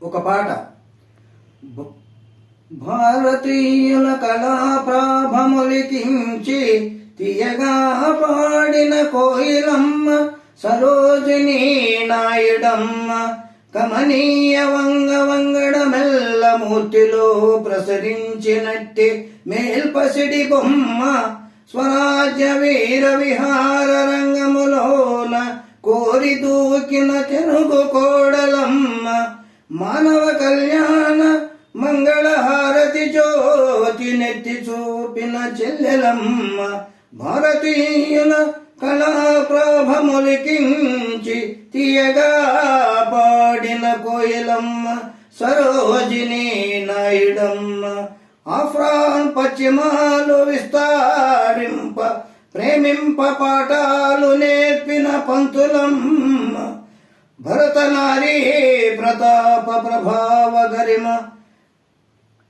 ఒక పాట. భారతీయుల కళా ప్రాభములికించి తీయగా పాడిన కోయిలమ్మ సరోజినీ నాయుడమ్మ, కమనీయ వంగడ మెల్ల మూర్తిలో ప్రసరించినట్టి మేల్పసిడి బొమ్మ, స్వరాజ్య వీర విహార రంగములోన కోరి దూకిన తెనుగు కోడలమ్మ, మానవ కళ్యాణ మంగళహారతి జ్యోతి నెత్తి చూపిన చెల్లెలమ్మ, భారతీయుల కళా ప్రాభములికించి తీయగా పాడిన కోయిలమ్మ సరోజినీ నాయుడమ్మ, ఆఫ్రాన్ పశ్చిమాలు విస్తారింప ప్రేమింప పాఠాలు నేర్పిన పంతులమ్మ, భరతనారీ ప్రతాప ప్రభావ గరిమ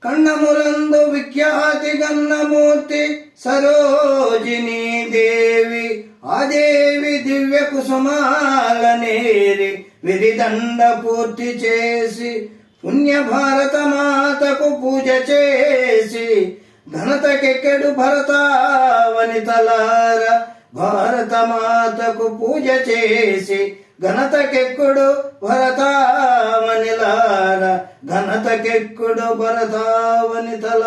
కన్నములందు విఖ్యాతి గన్నమూర్తి సరోజినీ దేవి, ఆదేవి దివ్య కుసుమాల నేరి విరిదండ పూర్తి చేసి పుణ్య భారత మాతకు పూజ చేసి, ఘనతకెక్కడు భరత వనితలార భారత మాతకు పూజ చేసి, ఘనతకెక్కుడు భరతావనిలార ఘనతకెక్కుడు భరతావనితలార.